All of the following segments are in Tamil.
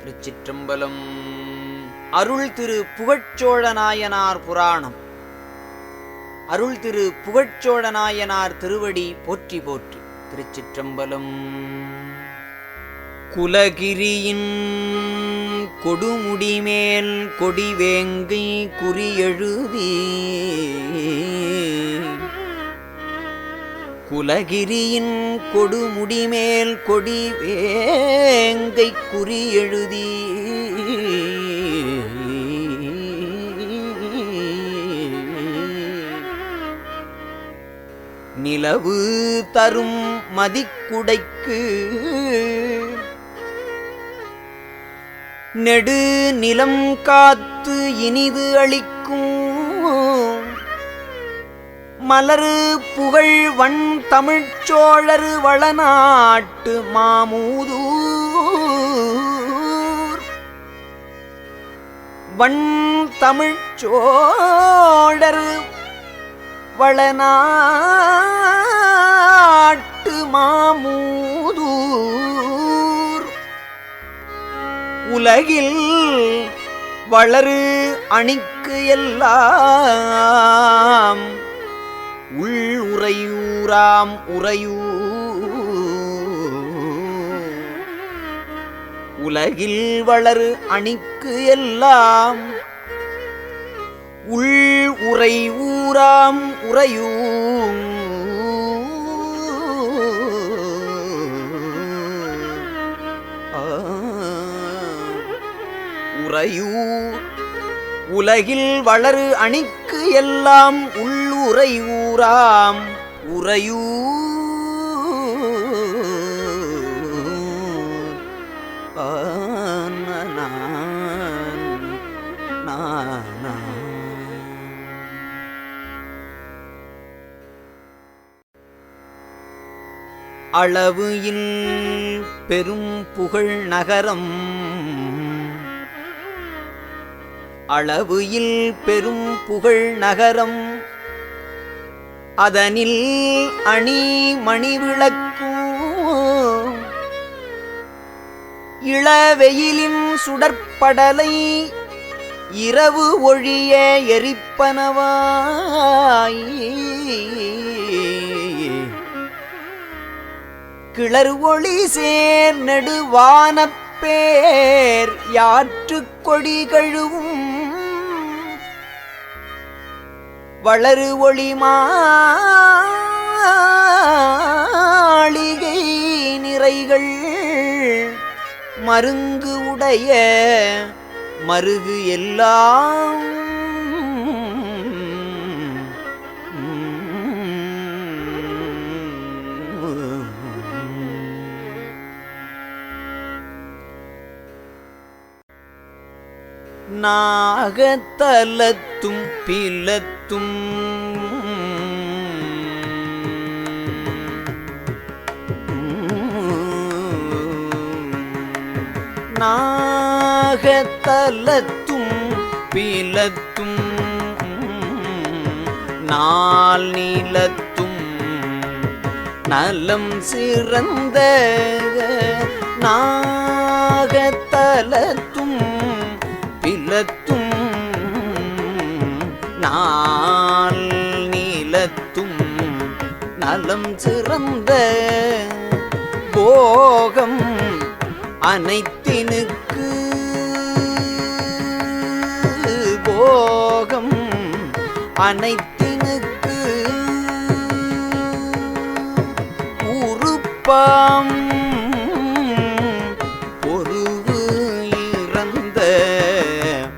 திருச்சிற்றம்பலம். அருள் திரு புகழ்ச்சோழநாயனார் புராணம். அருள் திரு புகழ்ச்சோழநாயனார் திருவடி போற்றி போற்றி. திருச்சிற்றம்பலம். குலகிரியின் கொடுமுடிமேல் கொடிவேங்கை குறியெழுதி, குலகிரியின் கொடுமுடிமேல் கொடிவேங்கை குறியெழுதி, நிலவு தரும் மதிக்குடைக்கு நெடு நிலம் காத்து இனிது அளிக்கும் மலரு புகழ் வண் தமிழ்ச்சோழர் வளநாட்டு மாமூதூர் வண் தமிழ்ச்சோழர் வளநாட்டு மாமூதூர் உலகில் வளரு அணிக்கு எல்லாம் உள் உறையூராம் உறையூர். உலகில் வளரு அணிக்கு எல்லாம் உள் உறை ஊராம் உறையூர். உறையூர் உலகில் வளரு அணிக்கு எல்லாம் உள்ளுரை ஊராம் உறையூர். அளவு இல் பெரும் புகழ் நகரம், அளவு இல் பெரும் புகழ் நகரம், அதனில் அணி மணிவிளக்கும் இளவெயிலின் சுடற்படலை இரவு ஒழிய எரிப்பனவாய், கிளர் ஒளி சேர் நெடுவானப் பேர் யாற்றுக் கொடி கழுவும் வளரு ஒளி மாளிகை நிறைகள் மருங்கு உடைய மருகு எல்லாம் நாகத்தலத்தும் பிலத்தும் நாகத்தலத்தும் பிலத்தும் நால் நீலத்தும் நலம் சிறந்த நாகத்தலத்தும் பிலத்தும் நால் நீலத்தும் நலம் சிறந்த போகம் அனைத்தினுக்கு போகம் அனைத்தினுக்கு உறுப்பாம் பொருவு இறந்த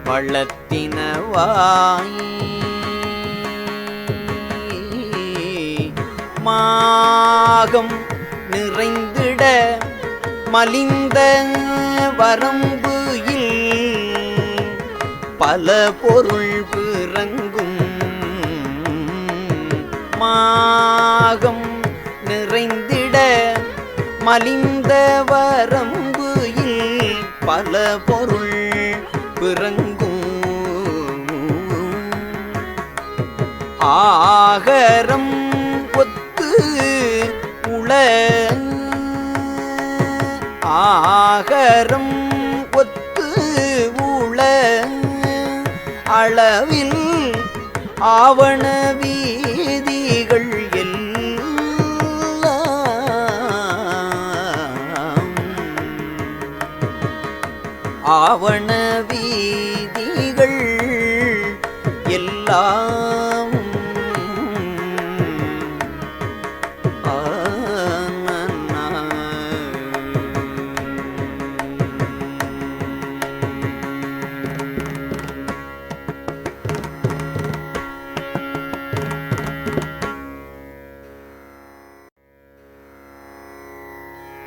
வளத்தினவாய் மாகம் நிறைந்திட மலிந்த வரம்பு இல் பல பொருள் பிறங்கும் மாகம் நிறைந்திட மலிந்த வரம்பு இல் பல பொருள் பிறங்கும் ஆகரம் ஒத்து உள ஆகரம் ஒத்து அளவில் ஆவண வீதிகள் ஆவண வீதிகள் எல்லாம்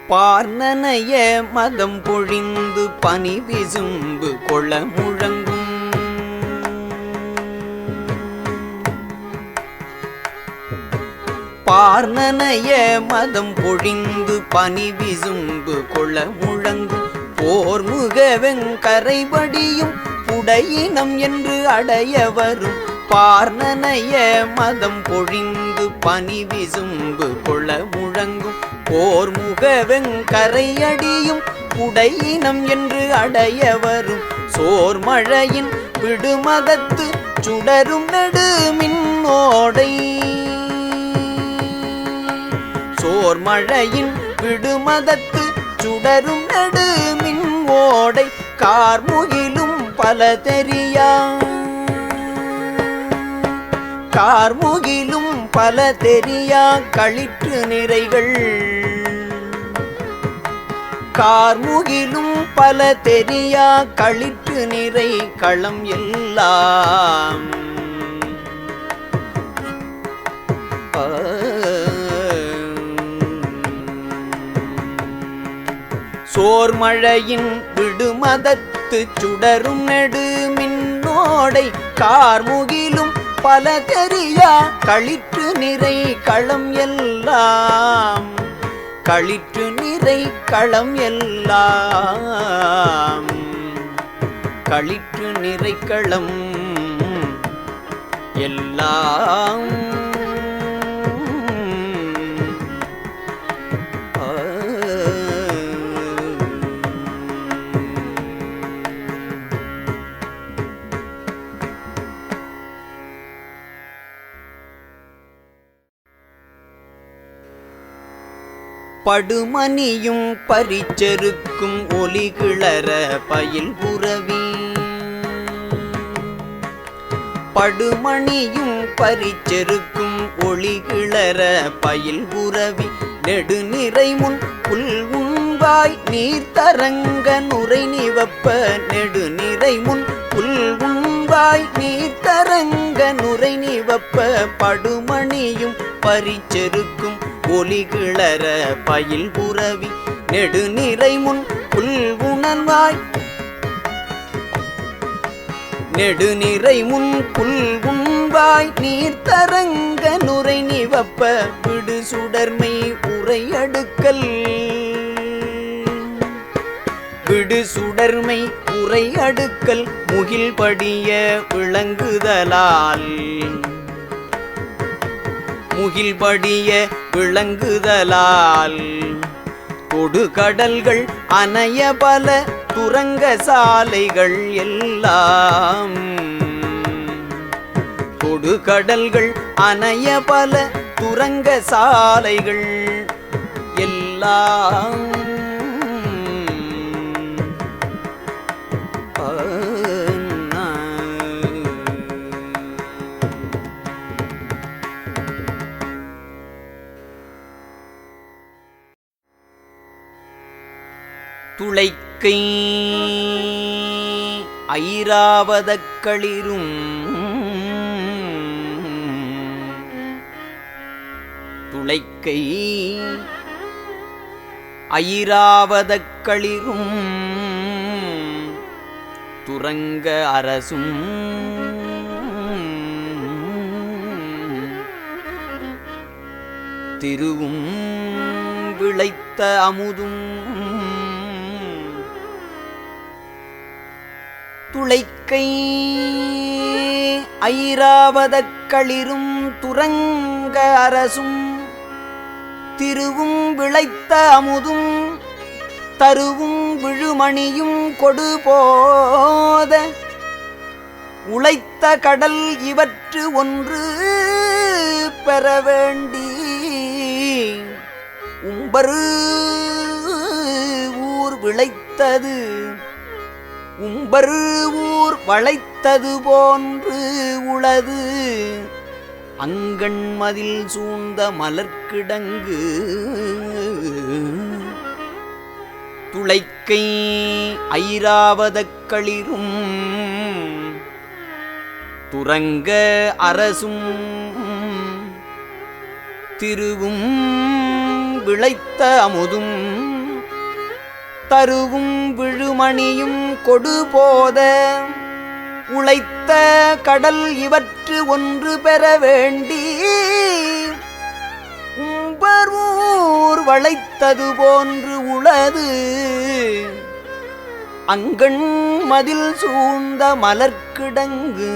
பார்நனைய மதம் பொழிந்து பனி விசும்பு கொள முழங்கும் பார்நனைய மதம் பொழிந்து பனி விசும்பு கொள முழங்கும் போர்முக வெங்கரைபடியும் புடையினம் என்று அடைய வரும் பார்நனைய மதம் பொழிந்து பனி விசும்பு கொள முழங்கும் போர்முக வெங்கரையடியும் புடையினம் என்று அடைய வரும் சோர்மழையின் விடுமதத்து சுடரும் நெடுமின்னோடை சோர்மழையின் விடுமதத்து சுடரும் நெடுமின்னோடை கார்முகிலும் பல தெரியா கார்முகிலும் பல தெரியா களிற்று நிறைகள் கார்முகிலும் பல தெரியா களிற்று நிறை களம் எல்லாம் சோர்மழையின் விடுமதத்து சுடரும் நெடுமின்னோடை கார்முகிலும் பல தெரியா களிற்று நிறை களம் எல்லாம் களிற்று நிறை களம் எல்லாம் களிற்று நிறை களம் எல்லாம் படுமணியும் பரிச்செருக்கும் ஒலி கிளற பயில் புரவி படுமணியும் பரிச்செருக்கும் ஒளி கிளற பயில் புரவி நெடுநிறை முன் புல் உண்பாய் நீர் தரங்க நுரை நிவப்ப நெடுநிறை முன் புல் உண்பாய் நீர் தரங்க நுரை நிவப்ப படுமணியும் பரிச்செருக்கும் ஒலி கிளற பயில் புரவி நெடுநிறை முன் புல் உணர்வாய் நெடுநிறை முன் புல் உண்பாய் நீர் தரங்க நுரை நிவப்ப விடு சுடர்மை உரை அடுக்கல் விடு சுடர்மை உரை அடுக்கல் முகில் படிய விளங்குதலால் முகில் படிய விளங்குதலால் கொடு கடல்கள் அணைய பல துரங்க சாலைகள் எல்லாம் கொடு கடல்கள் அணைய பல துரங்க சாலைகள் எல்லாம் துளைக்கை ஐராவதக் களிரும் துளைக்கை ஐராவதக் களிரும் துரங்க அரசும் திருவும் விளைத்த அமுதும் துளைக்கை ஐராவதக் களிரும் துரங்க அரசும் திருவும் விளைத்த அமுதும் தருவும் விழுமணியும் கொடு போத உழைத்த கடல் இவற்று ஒன்று பெற வேண்டி உம்பரு ஊர் விளைத்தது உம்பரு ஊர் வளைத்தது போன்று உளது அங்கண் மதில் சூழ்ந்த மலர்க்கிடங்கு துளைக்கை ஐராவதக் களிரும் துரங்க அரசும் திருவும் விளைத்த அமுதும் தருவும் விழுமணியும் கொடுபோத உழைத்த கடல் இவற்று ஒன்று பெற வேண்டி உம்பர்வூர் வளைத்தது போன்று உளது அங்கண் மதில் சூழ்ந்த மலர்க்கிடங்கு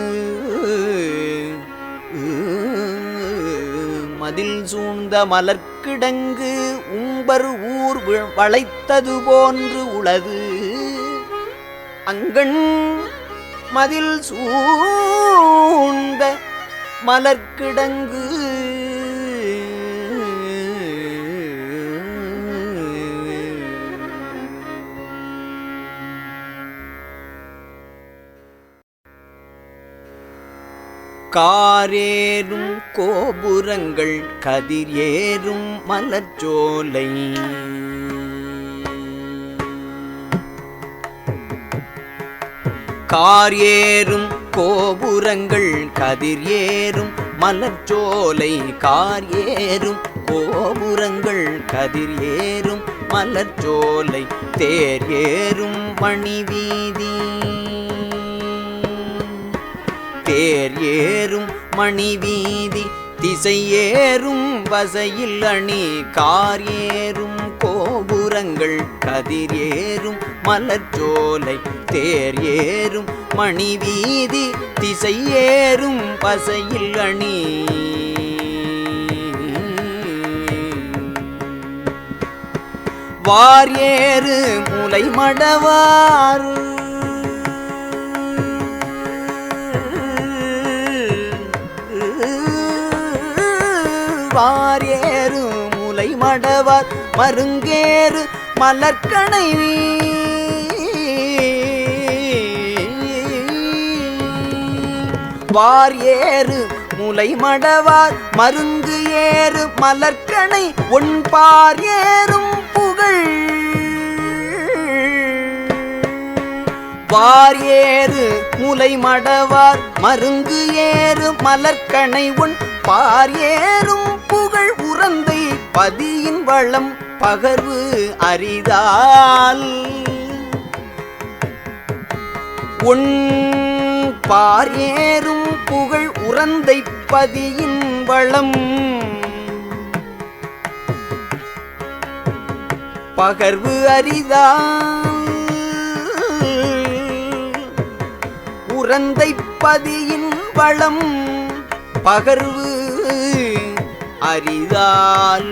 மதில் சூழ்ந்த மலர்க்கிடங்கு உம்பர் ஊர் வளைத்தது போன்று உளது அங்கண் மதில் சூழ்ந்த மலர்க்கிடங்கு காரேறும் கோபுரங்கள் கதிர் ஏறும் மலர்ச்சோலை காரேறும் கோபுரங்கள் கதிர் ஏறும் மலர்ச்சோலை காரேறும் கோபுரங்கள் கதிர் ஏறும் மலர்ச்சோலை தேர் ஏறும் மணிவீதி தேர் ஏறும் மணிவீதி திசை ஏறும் வசையில் அணி கார் ஏறும் கோபுரங்கள் கதிர் ஏறும் மலர்ச்சோலை தேர் ஏறும் மணிவீதி திசை ஏறும் வசையில் அணி வார் ஏறு முலை மடவாறு வாரேறு முலை மடவார் மருங்கேறு மலர்க்கணை வார் ஏறு முலை மடவார் மருங்கு ஏறு மலர்க்கணை ஒன்பார் ஏறும் புகழ் வார் ஏறு முலை மடவார் மருங்கு ஏறு மலர்க்கணை ஒன் பார் ஏறும் புகழ் உறந்தை பதியின் வளம் பகர்வு அரிதால் உன் பார் ஏறும் புகழ் உறந்தை பதியின் வளம் பகர்வு அரிதால் உறந்தை பதியின் வளம் பகர்வு அரிதால்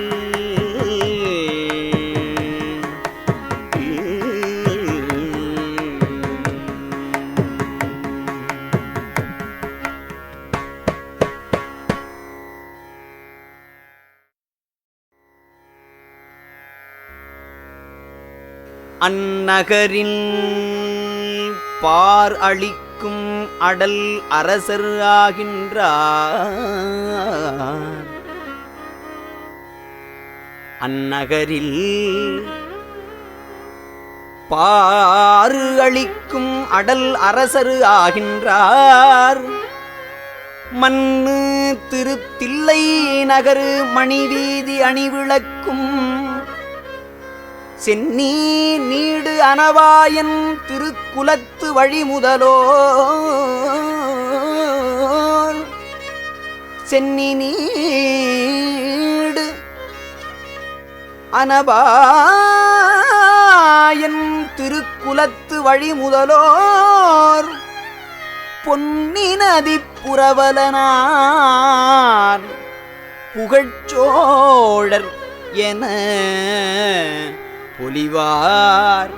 அந்நகரின் பார் அளிக்கும் அடல் அரசர் ஆகின்றார் அந்நகரில் பாரு அளிக்கும் அடல் அரசர் ஆகின்றார் மண்ணு திருத்தில்லை நகரு மணிவீதி அணிவிளக்கும் சென்னி நீடு அனவாயன் திருக்குலத்து வழிமுதலோர் சென்னி நீடு அனவாயன் திருக்குலத்து வழிமுதலோர் பொன்னி நதி புரவலனார் புகழ்ச்சோழர் என பொலிவார்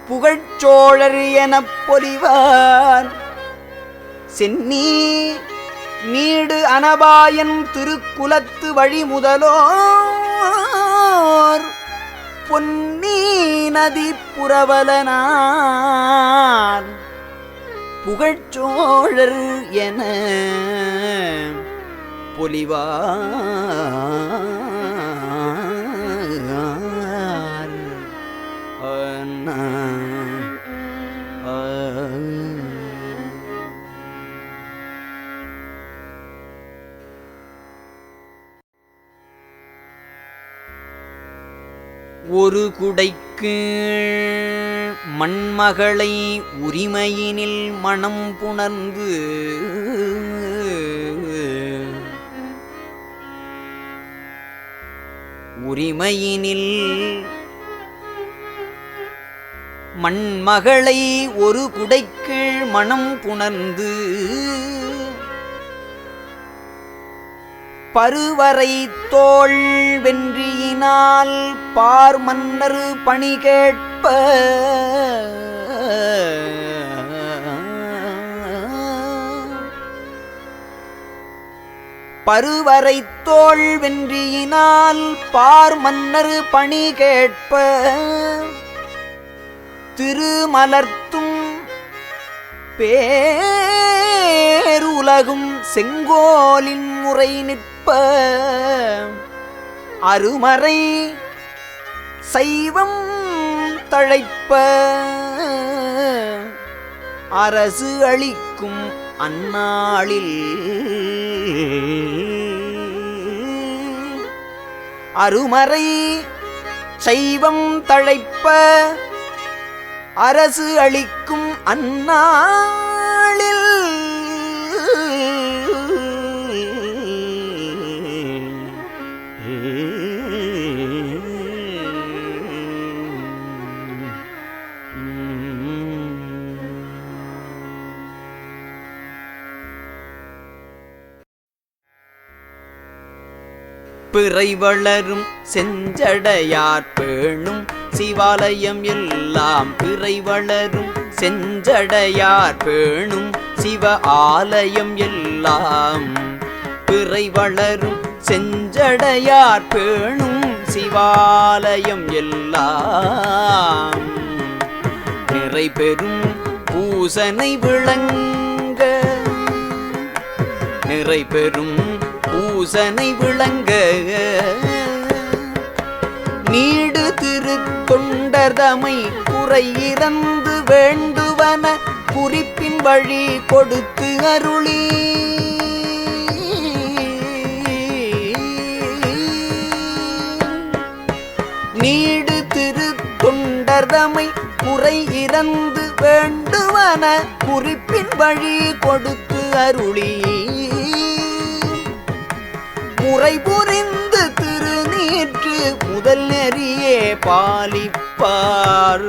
புகழ்ச்சோழர் எனப் பொலிவார் சென்னி நீடு அனபாயன் திருக்குலத்து வழி முதலோர் பொன்னி நதி புரவலனார் புகழ்ச்சோழர் என பொலிவார். ஒரு குடைக்கு மண்மகளை உரிமையினில் மனம் புணர்ந்து உரிமையினில் மண்மகளை ஒரு குடைக்கீழ் மனம் புணர்ந்து பருவரை தோள் வென்றியினால் பார் மன்னர் பணி கேட்ப பருவரை தோள் வென்றியினால் பார் மன்னர் பணி கேட்ப திருமலர்த்தும் பேருலகும் செங்கோலின் முறை நிற்ப அருமறை சைவம் தழைப்ப அரசு அளிக்கும் அந்நாளில் அருமறை சைவம் தழைப்ப அரசு அளிக்கும் அந்நாளில் பிறை வளரும் செஞ்சடையார் பேணும் சிவாலயம் எல்லாம் பிறை வளரும் செஞ்சடையார் பேணும் சிவ ஆலயம் எல்லாம் பிறை வளரும் செஞ்சடையார் பேணும் சிவாலயம் எல்லாம் நிறை பெறும் பூசனை விளங்க நிறை பெறும் பூசனை விளங்க நீடு திருத்தொண்டர்தமை குறையிறந்து வேண்டுவன குறிப்பின் வழி கொடுத்து அருளி நீடு திருத்தொண்டர்தமை குறையிறந்து வேண்டுவன குறிப்பின் வழி கொடுத்து அருளி முறை புரிந்து திருநீற்று முதல் நெறியே பாலிப்பார்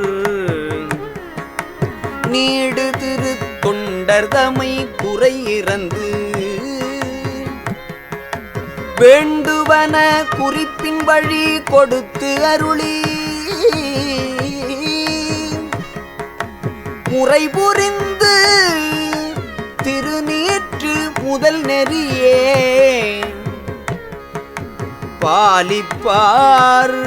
நீடு திரு தொண்டர்தமை குறையிறந்து வேண்டுவன குறிப்பின் வழி கொடுத்து அருளி முறை புரிந்து திருநீற்று முதல் நெறியே பாலிப்பார்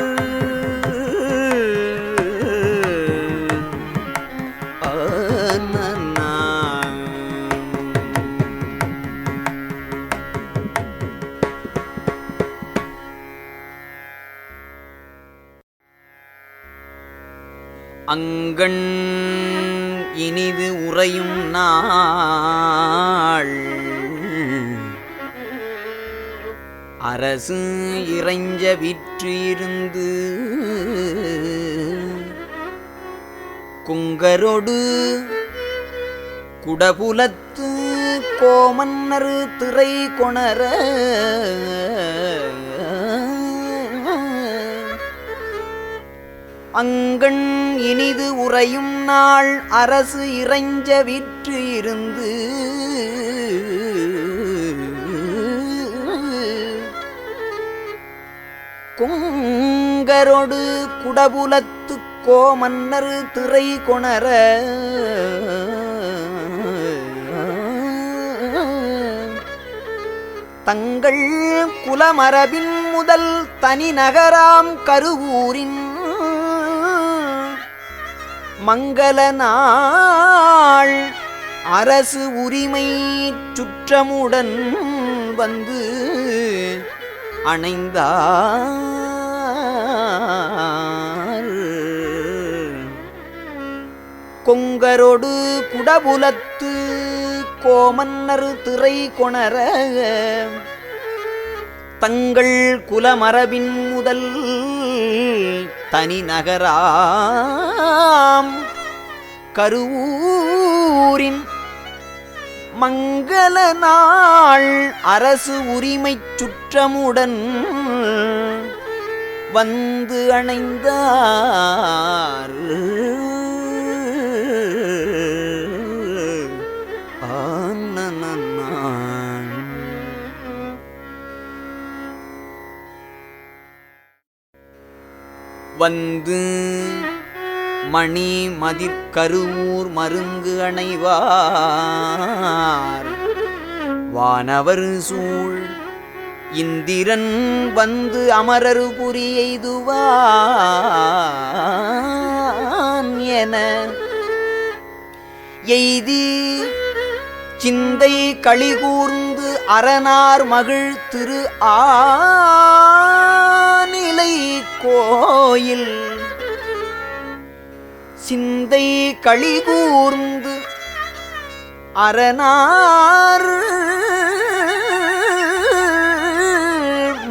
அங்கண் இனிது உறையும் நாள் அரசு இறைஞ்ச விற்று இருந்து குங்கரொடு குடபுலத்து கோமன்னர் திரை கொணர அங்கண் இனிது உறையும் நாள் அரசு இறைஞ்ச விற்று இருந்து குங்கரொடு குடபுலத்து கோமன்னர் திரை கொணர தங்கள் குலமரபின் முதல் தனி நகராம் கருவூரின் மங்கள நாள் அரசு உரிமை சுற்றமுடன் வந்து அணைந்தார். கொங்கரோடு குடபுலத்து கோமன்னர் திரை கொணர தங்கள் குலமரபின் முதல் தனி நகராம் கருவூரின் மங்கள நாள் அரசு உரிமை சுற்றமுடன் வந்து அணைந்தார். வந்து மணி மதிர்கருவூர் மருங்கு அணைவார். வானவர் சூழ் இந்திரன் வந்து அமரரு புரி எய்துவான் என எய்தி சிந்தை களிகூர்ந்து அரணார் மகிழ் திரு ஆநிலை கோயில் சிந்தை களிகூர்ந்து அரணார்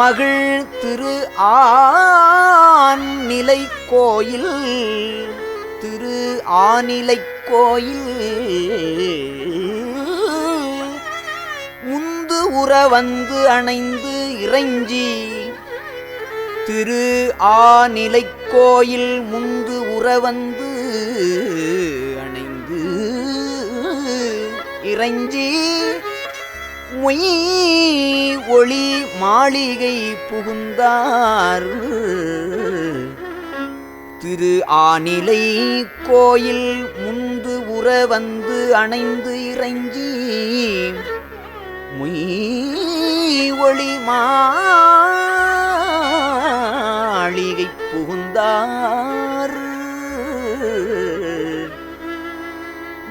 மகிழ் திரு ஆநிலை கோயில் திரு ஆநிலை கோயில் முந்து உற வந்து அணைந்து இறைஞ்சி திரு ஆநிலை கோயில் முந்து உற வந்து அணைந்து இறைஞ்சி மொய் ஒளி மாளிகை புகுந்தார். திரு ஆநிலை கோயில் முந்து உற வந்து அணைந்து இறைஞ்சி மொய் ஒளி மாளிகை புகுந்தார்.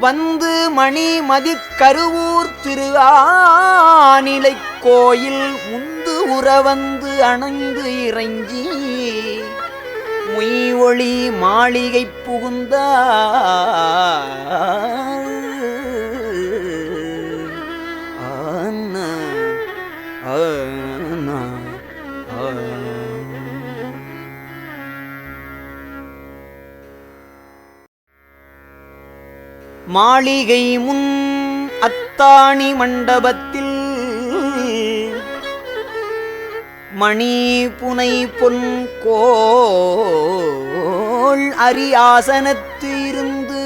வந்து மணி மதிர்கருவூர் திரு ஆநிலை கோயில் முந்து உற வந்து அணைந்து இறைஞ்சி மொய் ஒளி மாளிகை புகுந்தார். மாளிகை முன் அத்தாணி மண்டபத்தில் மணி புனை பொன் கோள் அரியாசனத்து இருந்து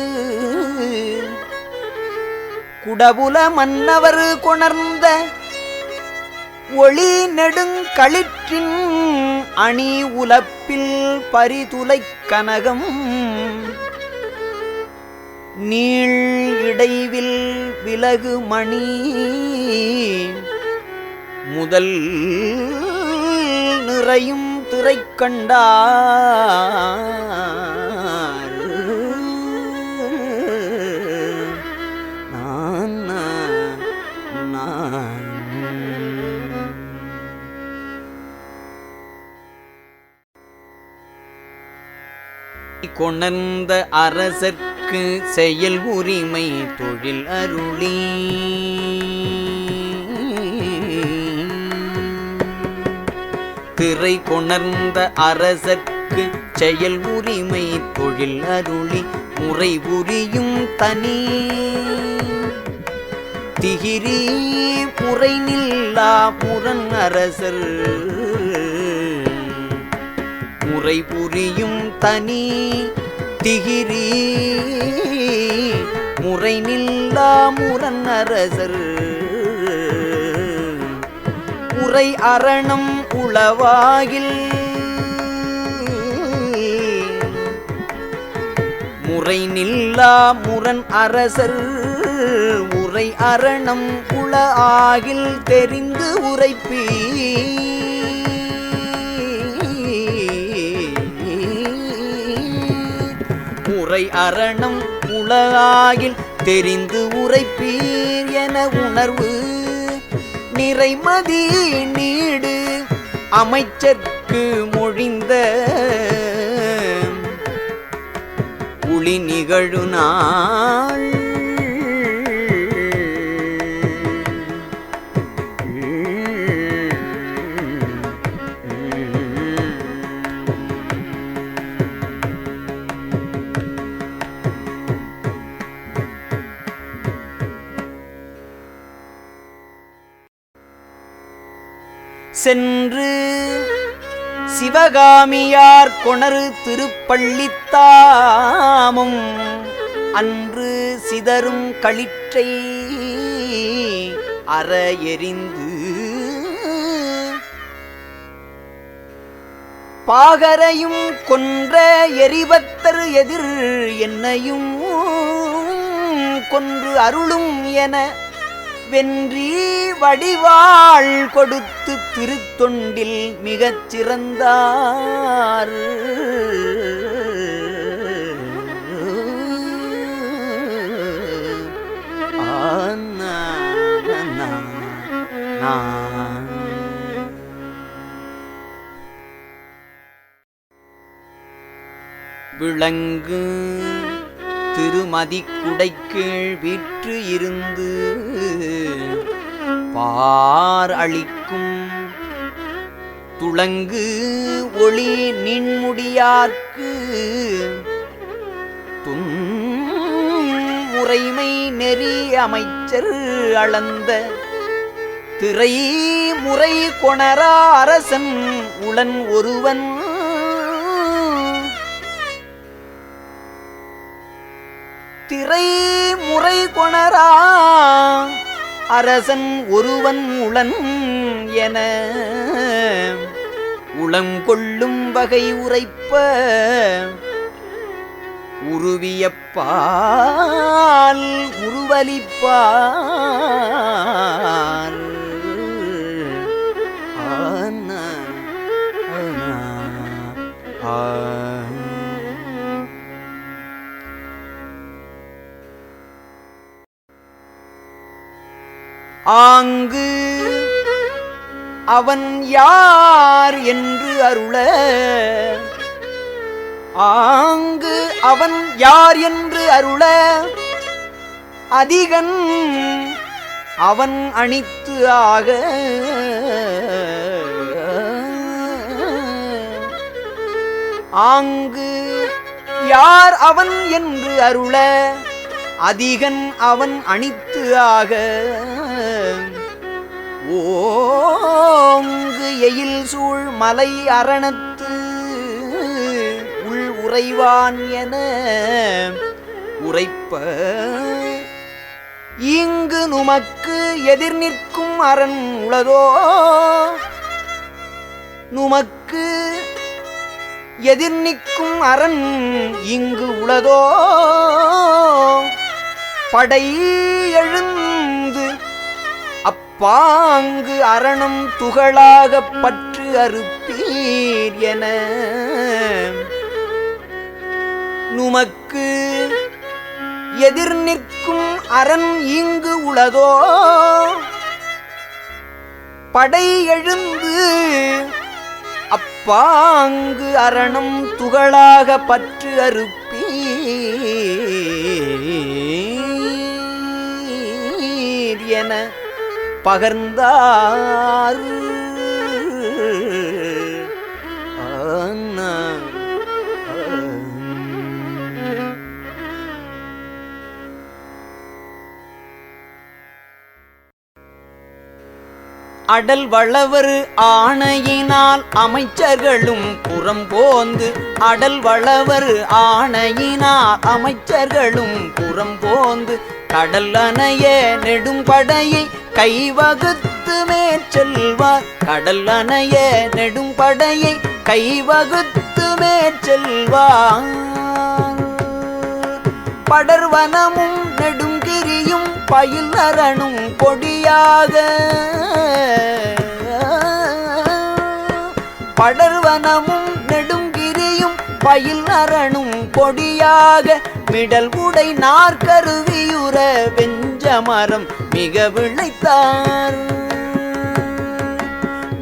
குடபுல மன்னவர் கொணர்ந்த ஒளி நெடுங்களிற்றின் அணி உலப்பில் பரிதுலை கனகம் நீள் இடைவில் விலகு மணி முதல் நிறையும் திரை கண்டார். கொணர்ந்த அரசர்க்கு செயல் உரிமை தொழில் அருளி திரை கொணர்ந்த அரசர்க்கு செயல் உரிமை தொழில் அருளி முறை புரியும் தனி திகிரி முறை நில்லா முரண் அரசர் முறை புரியும் தனி திகிரி முறை நில்லா முரண் அரசர் உரை அரணம் உளவாகில் முறை நில்லா முரண் அரசர் உரை அரணம் உள ஆகில் தெரிந்து உரைப்பீ உரை அரணம் உள ஆகில் தெரிந்து உரைப்பீர் என உணர்வு நிறைமதி நீடு அமைச்சர்க்கு மொழிந்த உளி நிகழு நாள் சென்று சிவகாமியார் கொணரு திருப்பள்ளித்தாமும் அன்று சிதறும் களிற்றை அற எறிந்து பாகரையும் கொன்ற எரிபத்தர் எதிர் என்னையும் கொன்று அருளும் என வென்றி வடிவாள் கொடுத்து திருத்தொண்டில் மிகச் சிறந்தார். விளங்கு திருமதிக்குடைக்கீழ் வீற்று இருந்து பார் அளிக்கும் துளங்கு ஒளி நின்முடியார்க்கு துன்முறைமை நெறி அமைச்சர் அளந்த திரை முறை கொணரா அரசன் உளன் ஒருவன் திரை முறை கொணரா அரசன் ஒருவன் உளன் என உளம் கொள்ளும் வகை உரைப்ப உருவியப்பால் உருவலிப்பார். ஆங்கு அவன் யார் என்று அருள ஆங்கு அவன் யார் என்று அருள அதிகன் அவன் அணித்து ஆக ஆங்கு யார் அவன் என்று அருள அதிகன் அவன் அணித்து ஆக ஓங்கு எயில் சூழ் மலை அரணத்து உள் உறைவான் என உரைப்ப இங்கு நுமக்கு எதிர் நிற்கும் அரண் உளதோ நுமக்கு எதிர் நிற்கும் அரண் இங்கு உளதோ படை எழுந்து அப்பாங்கு அரணம் துகளாகப் பற்று அறுப்பீர் என நுமக்கு எதிர் நிற்கும் அரண் இங்கு உளதோ படை எழுந்து அப்பாங்கு அரணம் துகளாக பற்று அறுப்பீர் என பகர்ந்தார். அடல் வளவர் ஆணையினால் அமைச்சர்களும் புறம்போந்து அடல் வளவர் ஆணையினால் அமைச்சர்களும் புறம்போந்து கடல் அணைய நெடும்படையை கைவகுத்து மேற்செல்வார் கடல் அணைய நெடும்படையை கைவகுத்து மேற்செல்வார். படர்வனமும் நெடுங்கிரியும் பயில் அரணும் கொடியாக படர்வனமும் நெடுங்கிரியும் பயில் அரணும் கொடியாக மிடல் உடை நாற்கருவியுற வெஞ்சமரம் மிக விளைத்தார்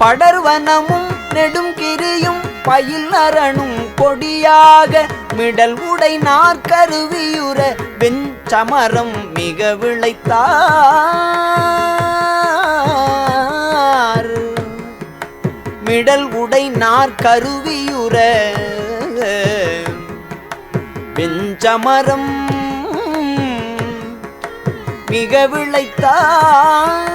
படர்வனமும் நெடுங்கிரியும் பயில் அரணும் கொடியாக மிடல் உடை நாற்கருவியுற வெஞ்சமரம் மிக விளைத்தார் மிடல் உடை நாற்கருவியுற வெஞ்சமரம் மிக விளைத்தார்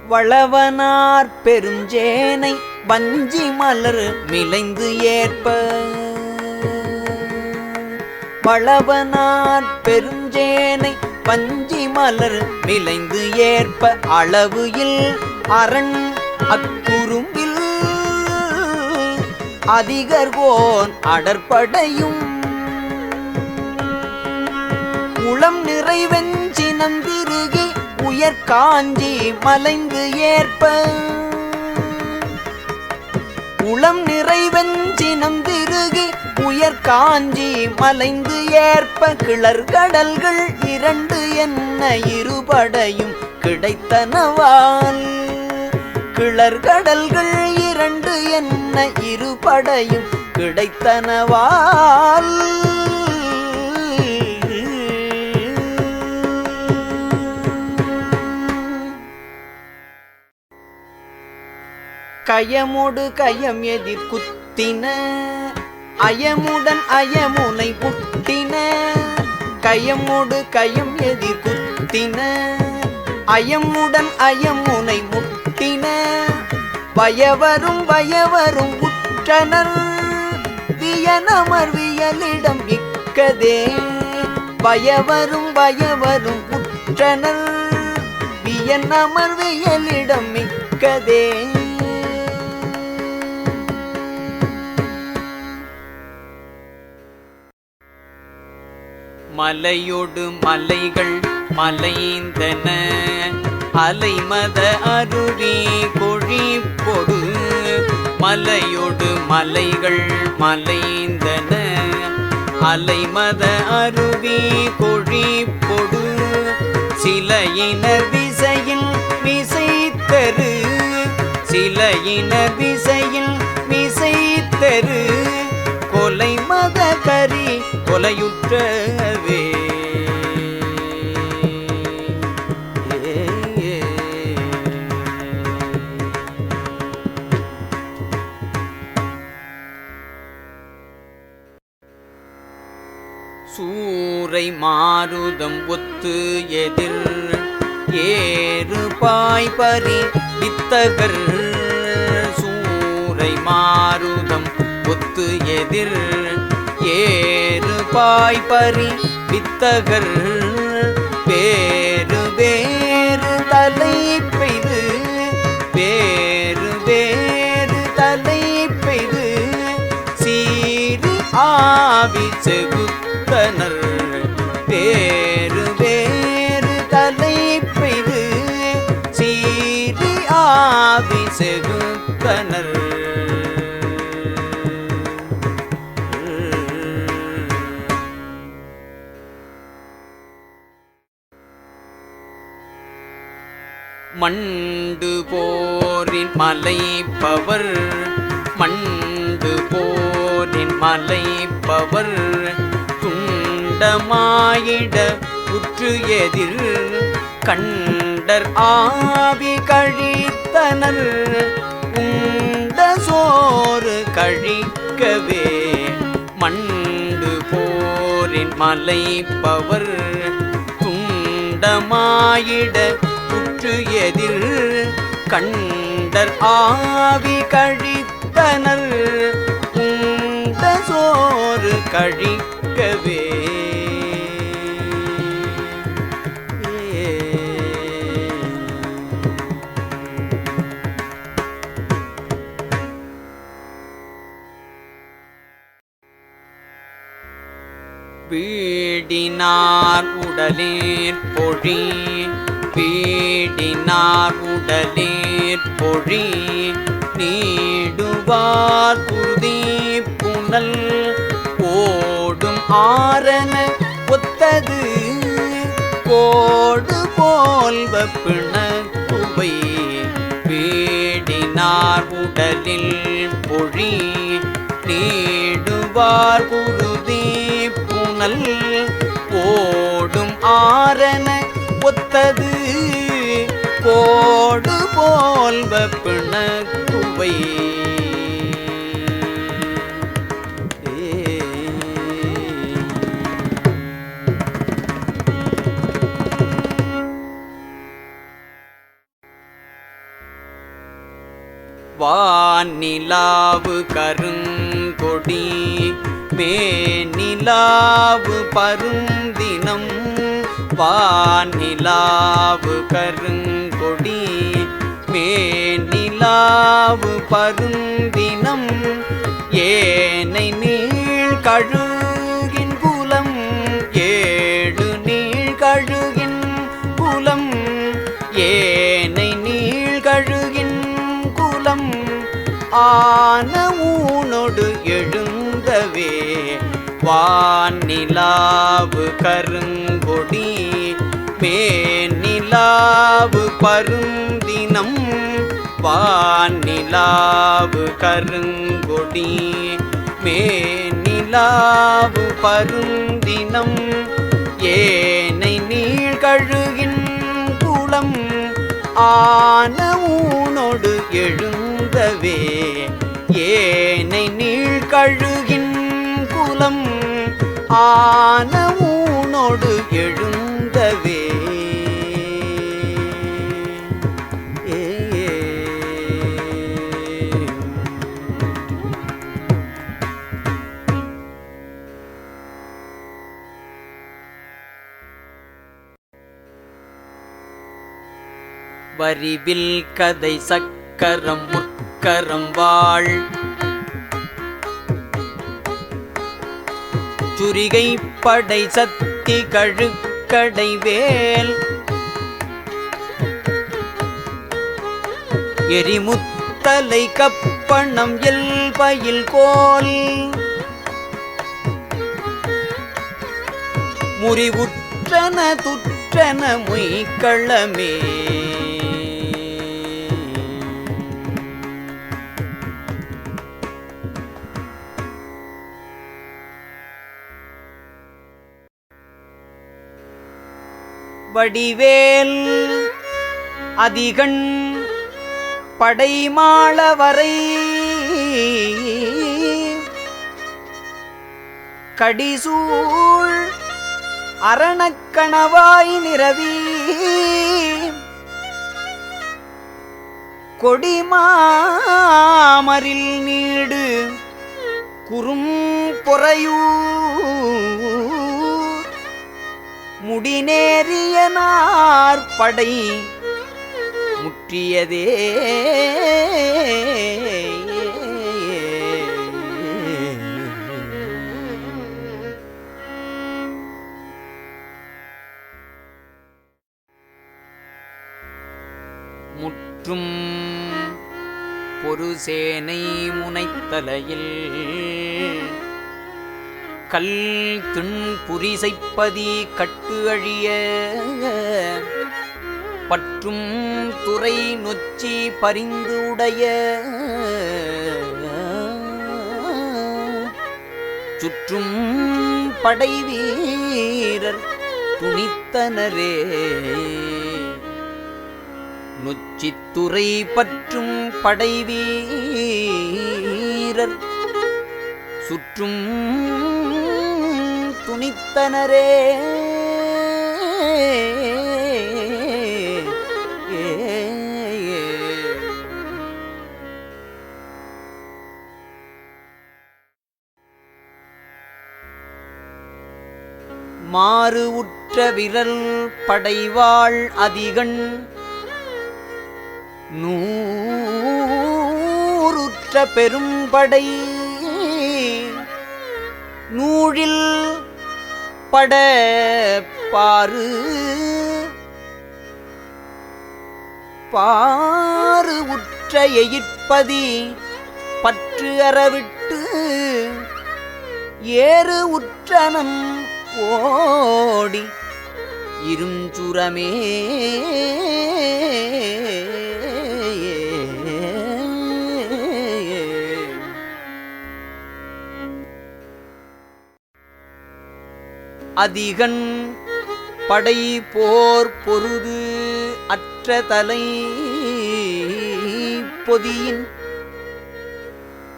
வளவனார் பெருஞ்சேனை வஞ்சி மலர் மிளைந்து ஏற்ப வளவனார் பெருஞ்சேனை வஞ்சி மலர் மிளைந்து ஏற்ப அளவுயில் அரண் அக்குறும்பில் அதிகர்கோன் அடற்படையும் உளம் நிறைவெஞ்சினம் திருகி உயர் காஞ்சி மலைந்து ஏற்ப உளம் நிறைவெஞ்சினம் திருகி உயர் காஞ்சி மலைந்து ஏற்ப கிளர்கடல்கள் இரண்டு என்ன இருபடையும் கிடைத்தனவால் கிளர்கடல்கள் இரண்டு என்ன இருபடையும் கிடைத்தனவால் கயமோடு கயம் எதிர் குத்தின அயமுடன் அயமுனை புட்டின கயமோடு கயம் எதிர் குத்தின அயமுடன் அயமுனை முட்டின வயவரும் வயவரும் உற்றனர் வியனமர்வியலிடம் இக்கதே வயவரும் வயவரும் உற்றனர் வியனமர்வியலிடம் மிக்கதே மலையொடு மலைகள் மலைந்தன அலைமத அருவி கொழிப்பொடு மலையொடு மலைகள் மலைந்தன அலைமத அருவி கொழிப்பொடு சிலையினர் விசையில் விசைத்தரு சிலையினர் விசையில் விசைத்தரு கொலை மத கரி கொலையுற்றவே சூரை மாருதம் ஒத்து எதிர் ஏறு பாய்பறி வித்தகர் சூரை மாருதம் ஒத்து எதிர் ஏறு பாய்பறி வித்தகர் வேறு வேறு தலை பெய்து வேறு வேறு தலை பெய்து சீறி ஆவி செகுத்தனர் வேறு வேறு தலை பெய்து சீறி ஆவி செகுத்தனர் மண்டு போரின் மலைப்பவர் மண்டு போரின் மலைப்பவர் துண்டமாயிட உற்று எதிர் கண்டர் ஆவி கழித்தனர் உண்ட சோறு கழிக்கவே மண்டு போரின் மலைப்பவர் துண்டமாயிட எதிர் கண்டர் ஆவி கழித்தனர் உண்ட சோறு கழிக்கவே வீடினார் உடலேற் பொழி வீடினார் உடலேற் பொழி நீடுவார் குருதி புனல் ஓடும் ஆரன ஒத்தது கோடு போல்வ பிணக்குவை வீடினார் உடலில் பொழி நீடுவார் குருதி புனல் ஓடும் ஆரன ஒத்தது கோடு போல்வ பிணக்குவை வானிலாவு கருங்கொடி மேனிலாவு பருந்தினம் வானிலாவு கருங்கொடி மேனிலாவு பருந்தினம் ஏனை நீள் கழுகின் குலம் ஏழு நீள் கழுகின் குலம் ஏனை நீள் கழுகின் குலம் ஆன ஊனொடு எழுந்தவே வானிலாவு கருங்கொடி மேனிலாவு பருந்தினம் வானிலாவு கருங்கொடி மேனிலாவு பருந்தினம் ஏனை நீள் கழுகின் குலம் ஆன ஊனொடு எழுந்தவே ஏனை நீள் கழுகின் குலம் ஆன ஊனொடு எழுந்தவே வரிவில் கதை சக்கரம் முற்கரம் வாழ் சுரிகை படை சத்தி கழுக்கடை வேல் எரிமுத்தலை கப்பணம் எல்பயில் கோல் முறிவுற்றன துற்றன மொய்க்களமே வடிவேல் அதிகண் படைமாளவரை கடிசூழ் அரணக்கணவாய் நிரவி கொடிமாமரில் நீடு குறும் பொறையூர் முடிநேரியனார் படை முற்றியதே முற்றும் பொருசேனை முனைத்தலையில் கல் திண் புரிசைப்பதி கட்டு அழிய பற்றும் துறை நொச்சி பரிந்து உடைய சுற்றும் படை வீரர் துணித்தனரே நொச்சித்துறை பற்றும் படை வீரர் சுற்றும் துணித்தனரே மாறு உற்ற விரல் படைவாள் அதிகண் நூறுற்ற பெரும்படை நூழில் பட பாரு பாரு உற்ற எயிற்பதி பற்று அறவிட்டு ஏறு உற்றனம் ஓடி இருஞ்சுரமே அதிகன் படை போர் பொருது அற்ற தலை பொதியின்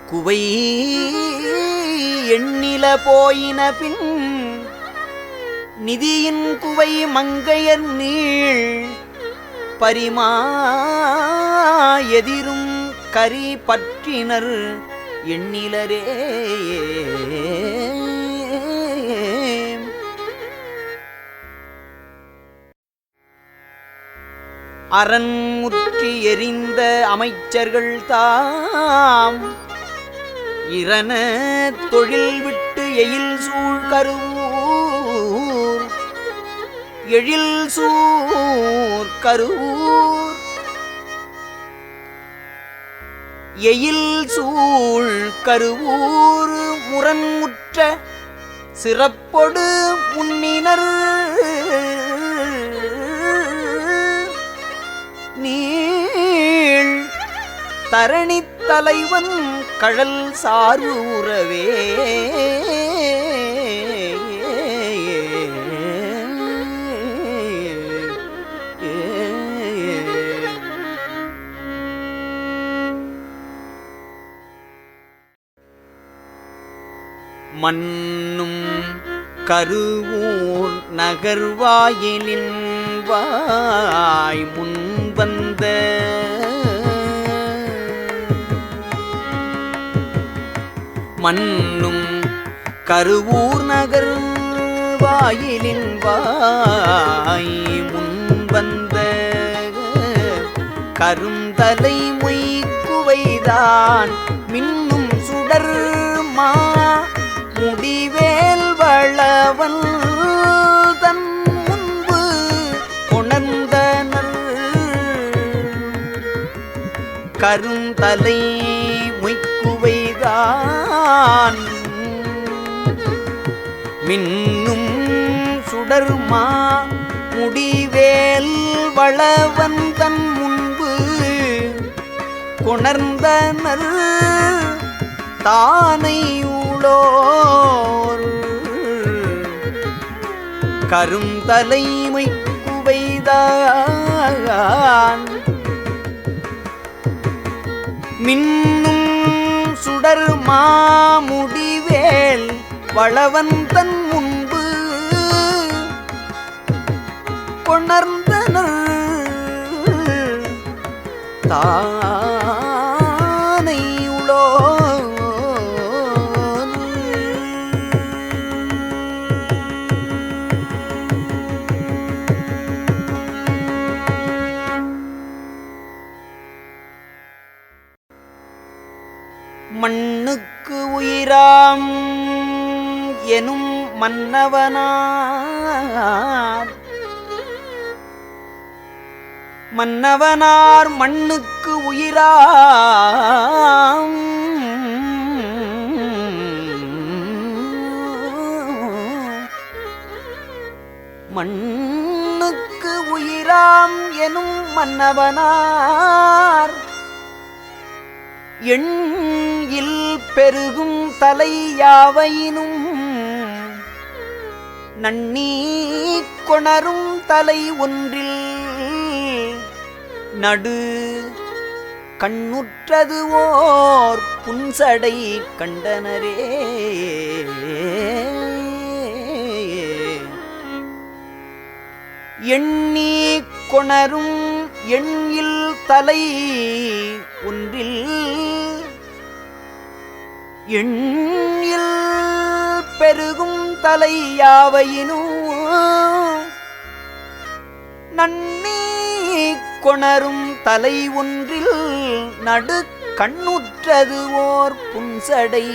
குவை எண்ணில போயின பின் நிதியின் குவை மங்கையர் நீள் பரிமா எதிரும் கரி பற்றினர் எண்ணிலரே அரண் முற்றி எரிந்த அமைச்சர்கள் தாம் இரண தொழில் விட்டு எயில் சூழ் கருவூர் எழில் சூழ் கருவூர் எயில் சூழ் கருவூர் முரண்முற்ற சிறப்பொடு முன்னினர் நீள் தரணித் தலைவன் கழல் சாரூரவே மன்னும் கருவூர் நகர்வாயிலின் வாய் முன்வந்த மன்னும் கருவூர் நகர் வாயிலின் வாய் முன்வந்த கருந்தலை மொய்க்குவைதான் மின்னும் சுடர் மா முடிவேல் வளவன் தன் முன்பு கொணர்ந்தனர் கருந்தலை மொய்க்குவைதான் மின்னும் சுடர்மா முடிவேல் வளவன் தன் முன்பு கொணர்ந்தனர் தானை உளோர் கருந்தலைமை குவைதான் மின்னும் சுடர் மாமுடிவேல் வளவன் தன் முன்பு கொணர்ந்தனர் தானை உளோ மண்ணுக்கு உயிராம் எனும் மன்னவனார் மன்னவனார் மண்ணுக்கு உயிராம் மண்ணுக்கு உயிராம் எனும் மன்னவனார் எண்ணில் பெருகும் தலை யாவையினும் நன்னீ கொணரும் தலை ஒன்றில் நடு கண்ணுற்றது ஓர் புன்சடை கண்டனரே எண்ணி கொணரும் எண்ணில் தலை ஒன்றில் எண்ணில் பெருகும் தலை யாவையினும் நன்னீ கொணரும் தலை ஒன்றில் நடு கண்ணுற்றது ஓர் புன்சடை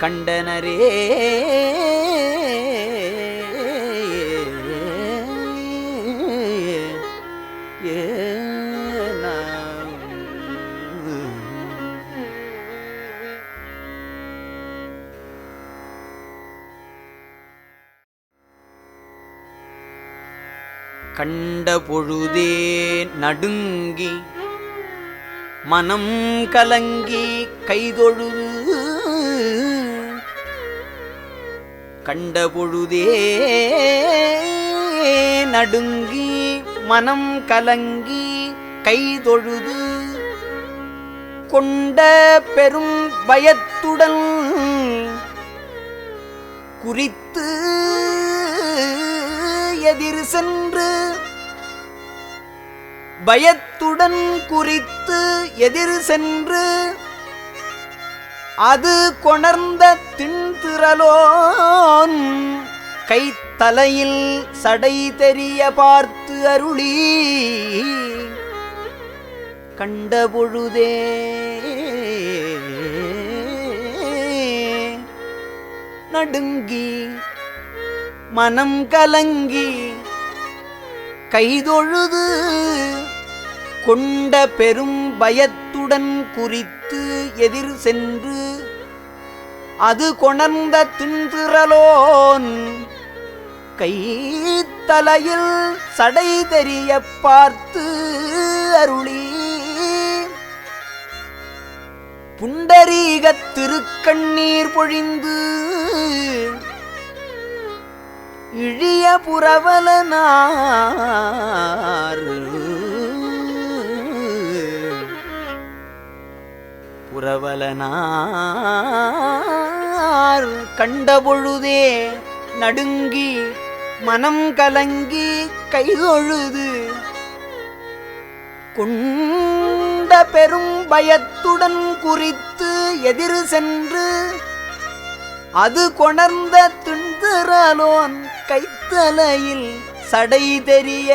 கண்டனரே கண்ட பொழுதே நடுங்கி மனம் கலங்கி கைதொழுது கண்ட பொழுதே நடுங்கி மனம் கலங்கி கைதொழுது கொண்ட பெரும் பயத்துடன் குறித்து எதிர் சென்று பயத்துடன் குறித்து எதிர் சென்று அது கொணர்ந்த திண்திறலோன் கைத்தலையில் சடை தெரிய பார்த்து அருளி கண்ட பொழுதே நடுங்கி மனம் கலங்கி கைதொழுது கொண்ட பெரும் பயத்துடன் குறித்து எதிர் சென்று அது கொணர்ந்த திண்திறலோன் கைத்தலையில் சடை தெரிய பார்த்து அருளி புண்டரீகத் திருக்கண்ணீர் பொழிந்து இழிய புரவலனார் கண்டபொழுதே நடுங்கி மனம் கலங்கி கைதொழுது கொண்ட பெரும் பயத்துடன் குறித்து எதிர் சென்று அது கொணர்ந்த திண்திறலோன் கைத்தலையில் சடை தெரிய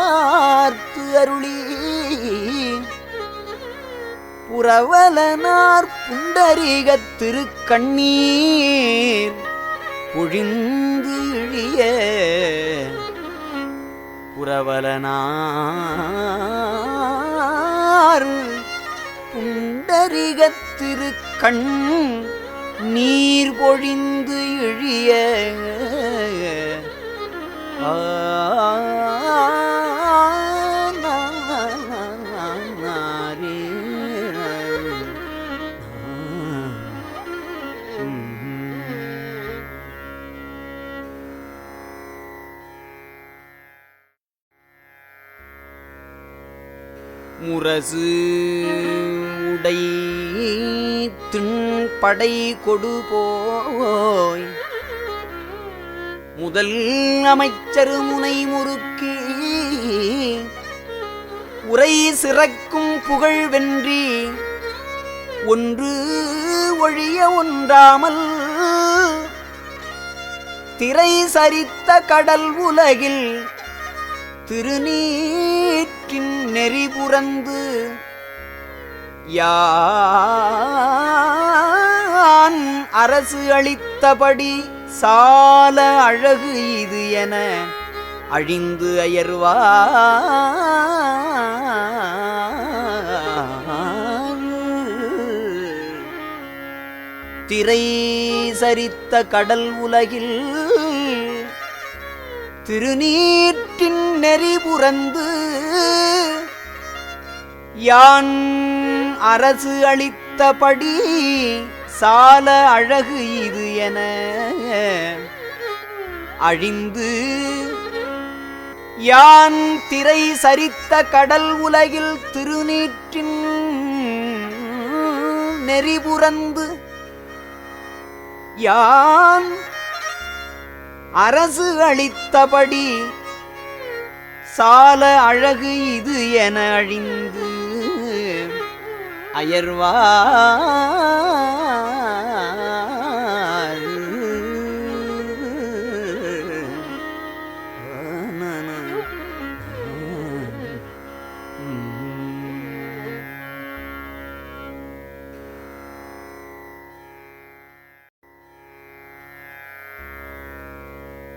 பார்த்து அருளி புரவலனார் புண்டரீகத் திருக்கண்ணீர் பொழிந்து இழிய புரவலனார் புண்டரீகத் திருக்கண் நீர் பொழிந்து இழிய முரசு உடை திண்படை கொடுபோய் முதல் அமைச்சர் முனை முறுக்கி உரை சிறக்கும் புகழ் வென்றி ஒன்று ஒழிய ஒன்றாமல் திரை சரித்த கடல் உலகில் திருநீற்றின் நெறிபுரந்து யான் அரசு அளித்தபடி சால அழகு இது என அழிந்து அயர்வார் திரை சரித்த கடல் உலகில் திருநீற்றின் நெறிபுரந்து யான் அரசு அளித்தபடி சால அழகு இது என அழிந்து யான் திரை சரித்த கடல் உலகில் திருநீற்றின் நெறிபுரந்து யான் அரசு அளித்தபடி சால அழகு இது என அழிந்து அயர்வார்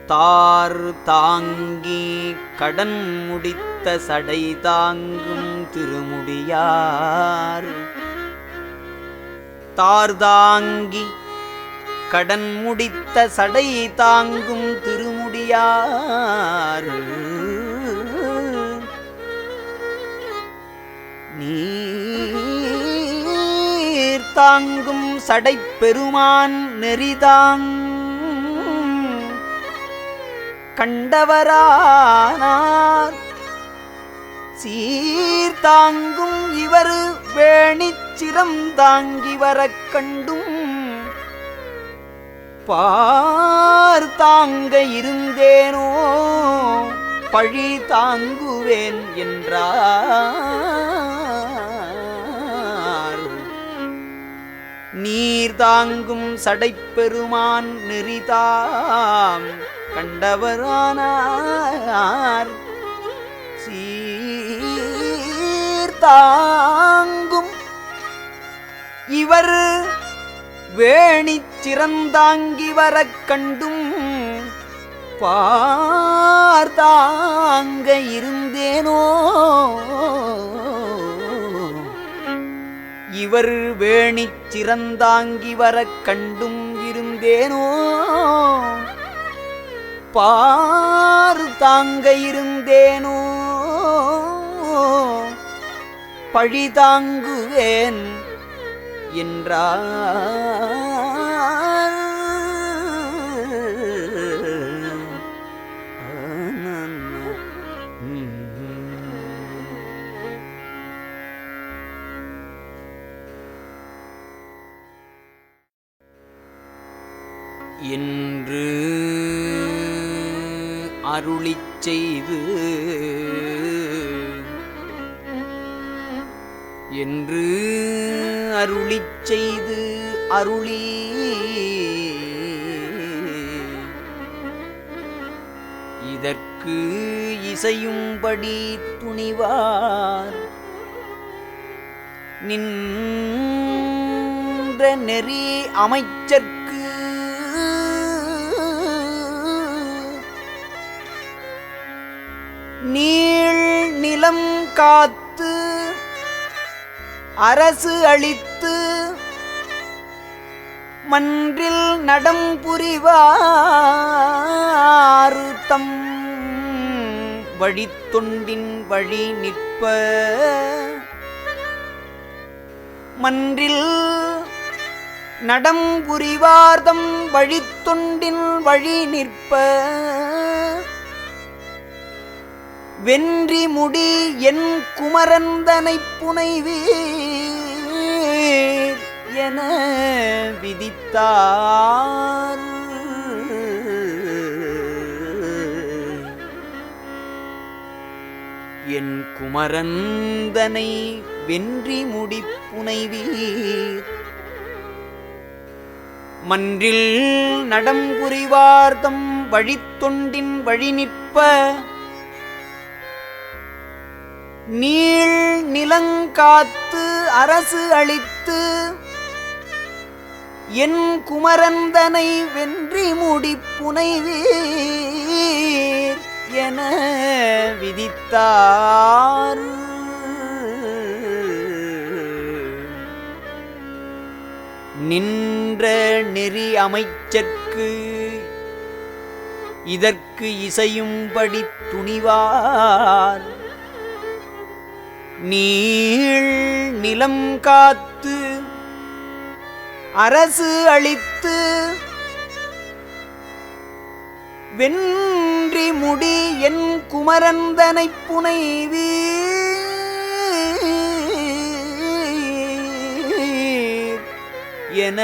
தார் தாங்கி கடன் முடித்த சடை தாங்கும் திருமுடியார் தார் தாங்கி கடன் முடித்த சடை தாங்கும் திருமுடியார் நீர் தாங்கும் சடைப் பெருமான் நெறிதாங் கண்டவரானார் சீர்தாங்கும் இவர் வேணிச்சிரம் தாங்கி வரக் கண்டும் பார்த்தாங்க இருந்தேனோ பழி தாங்குவேன் என்றார். நீர் தாங்கும் சடைப்பெருமான் நெறிதாம் கண்டவரானார் சீர்தாங்கும் இவர் வேணிச் சிறந்தாங்கி வரக் கண்டும் பார்த்தாங்க இருந்தேனோ இவர் வேணிச் சிறந்தாங்கி வரக் கண்டும் இருந்தேனோ பார்த்தாங்க இருந்தேனோ பழி தாங்குவேன் என்றார். என்று அருளிச் செய்து என்று அருளிச் செய்து அருளி இதற்கு இசையும்படி துணிவார் நின்ற நெறி அமைச்சர்க்கு நீள் நிலம் காத்து அரசு அளித்து மன்றில் நடம் புரிவார் தம் வழித்தொண்டின் வழி நிற்ப மன்றில் நடம் புரிவார்தம் வழித்தொண்டின் வழி நிற்ப வென்றி முடி என் குமரந்தனைப் புனைவீர் என விதித்தார். என் குமரந்தனை வென்றி முடி புனைவீர் மன்றில் நடம் புரிவார்தம் வழித்தொண்டின் வழி நிற்ப நீள் நிலங்காத்து அரசு அளித்து என் குமரந்தனை வென்றி முடி புனைவீர் என விதித்தார். நின்ற நெறி அமைச்சர்க்கு இதற்கு இசையும்படி துணிவார் நீள் நிலம் காத்து அரசு அளித்து வென்றி முடி என் குமரந்தனைப் புனைவீர் என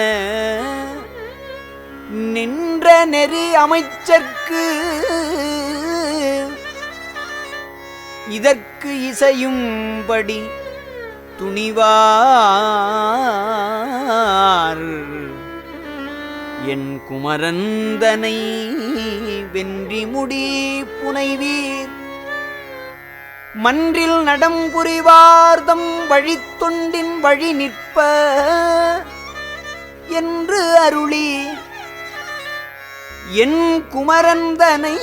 நின்ற நெறி அமைச்சர்க்கு இதற்கு இசையும்படி துணிவார் என் குமரந்தனை வென்றி முடி புனைவீர் மன்றில் நடம் புரிவார்தம் வழித்தொண்டின் வழி நிற்ப என்று அருளி என் குமரந்தனை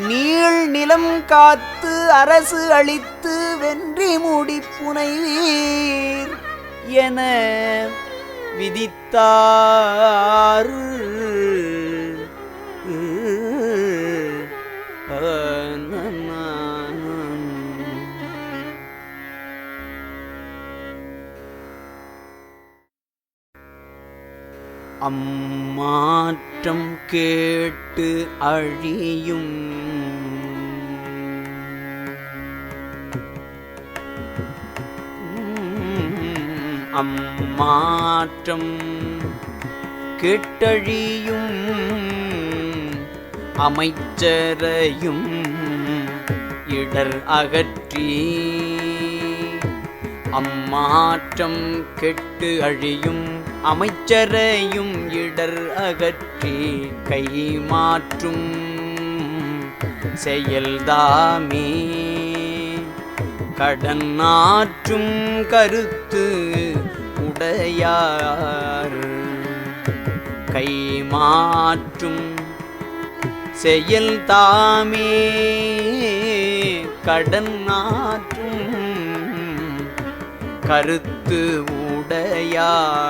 நீள் நிலம் காத்து அரசு அளித்து வென்றி முடி புனைவீர் என விதித்தார். அம்மாற்றம் கேட்டு அழியும் அம்மாற்றம் கேட்டழியும் அமைச்சரையும் இடர் அகற்றி. அம்மாற்றம் கெட்டு அழியும் அமைச்சரையும் இடர் அகற்றி கை மாற்றும் செயல்தாமே கடன் ஆற்றும் கருத்து உடையார். கை மாற்றும் செயல்தாமே கடன் ஆற்றும் கருத்து உடையார்.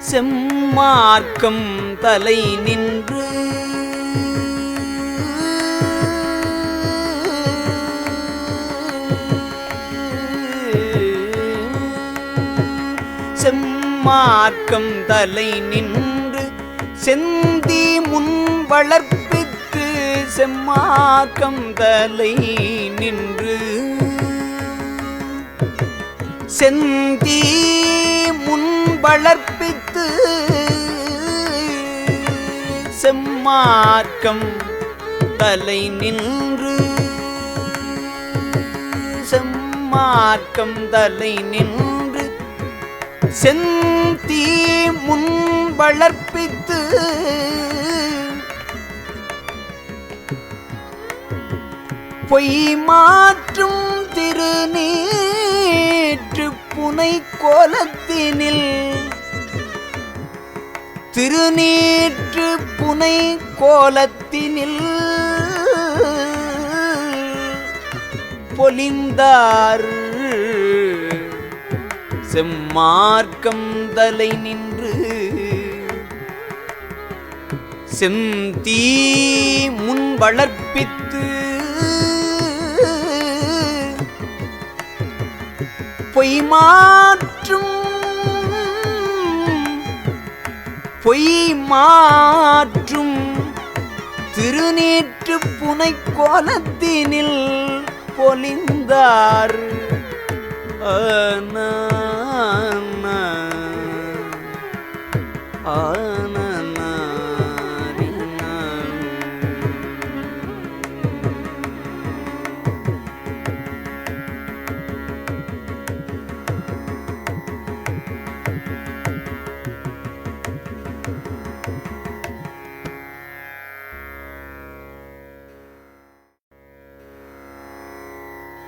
செம்மார்க்கம் தலை நின்று செம்மார்க்கம் தலை நின்று செந்தி முன் வளர்ப்பித்து. செம்மார்க்கம் தலை நின்று செந்தி முன் வளர்ப்பித்து. செம்மார்க்கம் தலை நின்று செம்மார்க்கம் தலை நின்று செந்தீ முன் வளர்ப்பித்து. பொய் மாற்றும் திருநீற்று புனை கோலத்தினில். திருநீற்று புனை கோலத்தினில் பொலிந்தார். செம்மார்க்கம் தலை நின்று செந்தீ முன் வளர்ப்பித்து. பொய் மாற்றும் திருநீற்று புனை கோலத்தினில் பொலிந்தார்.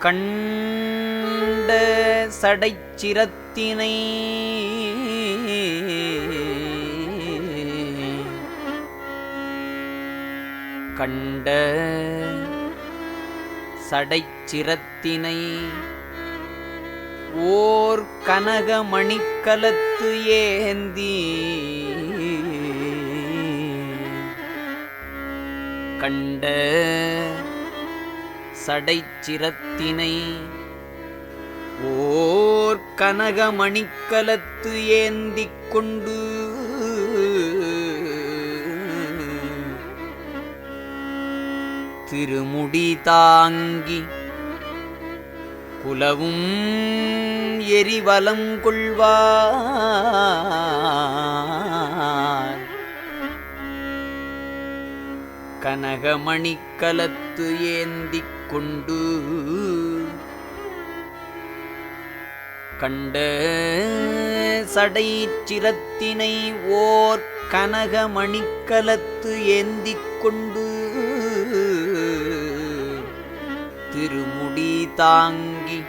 கண்ட சடைச்சிரத்தினை கண்ட சடைச்சிரத்தினை ஓர் கனகமணிக்கலத்து ஏந்தி. கண்ட சடைச்சிரத்தினை ஓர் கனகமணிக்கலத்து ஏந்திக் கொண்டு. திருமுடி தாங்கி குலவும் எரிவலம் கொள்வார். கனகமணிக்கலத்து ஏந்திக் கொண்டு. கண்ட சடைச்சிரத்தினை ஓர் கனகமணிக்கலத்து ஏந்திக் கொண்டு. திருமுடி தாங்கி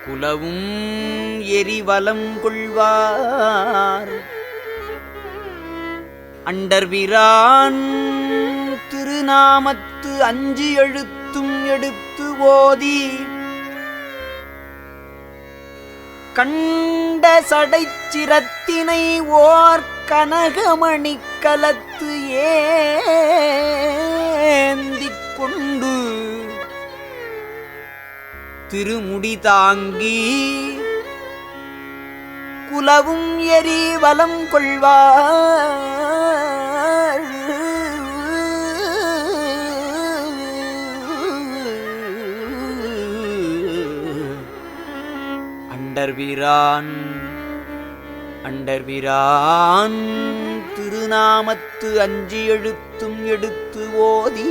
குலவும் எரிவலம் கொள்வார். அண்டர்பிரான் திருநாமத்து 5 எழுத்தும் எடுத்து ஓதி கண்ட சடைச்சிரத்தினை ஓர் கனகமணிக் கலத்து ஏந்திக் கொண்டு திருமுடி தாங்கி குலவும் எரி வலம் கொள்வார் அண்டர்பிரான் திருநாமத்து 5 எழுத்தும் எடுத்து ஓதி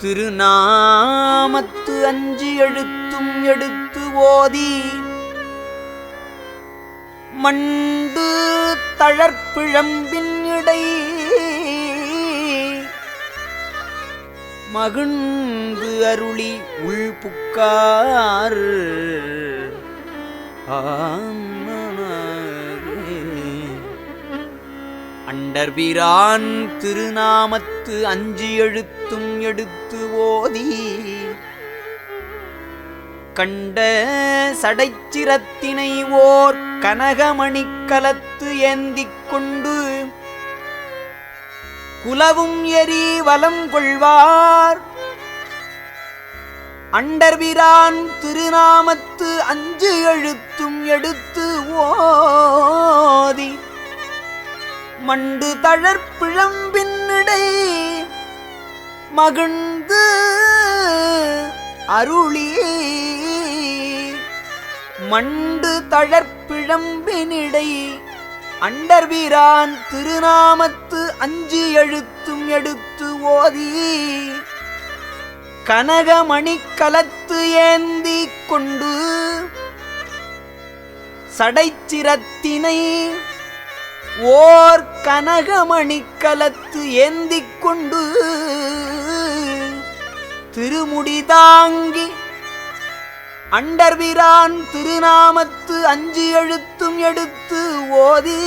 திருநாமத்து 5 எழுத்தும் எடுத்து ஓதி மண்டு தழற்பிழம்பின் இடை மகிழ்ந்து அருளி உள்புக்கார் அண்டர்பிரான் திருநாமத்து 5 எழுத்தும் எடுத்து ஓதி கண்ட சடைச்சிரத்தினை ஓர் கனகமணிக் கலத்து ஏந்திக் கொண்டு குலவும் எரி வலம் கொள்வார் அண்டர்பிரான் திருநாமத்து 5 எழுத்தும் எடுத்து ஓதி மண்டு தழற்பிழம்பின் இடை மகிழ்ந்து அருளி மண்டு தழற்பிழம்பினிடை அண்டர்பிரான் திருநாமத்து 5 எழுத்தும் எடுத்து ஓதி கனகமணிக் கலத்து ஏந்திக் கொண்டு சடைச்சிரத்தினை ஓர் கனகமணிக் கலத்து ஏந்திக் கொண்டு திருமுடி தாங்கி அண்டர்பிரான் திருநாமத்து 5 எழுத்தும் எடுத்து ஓதி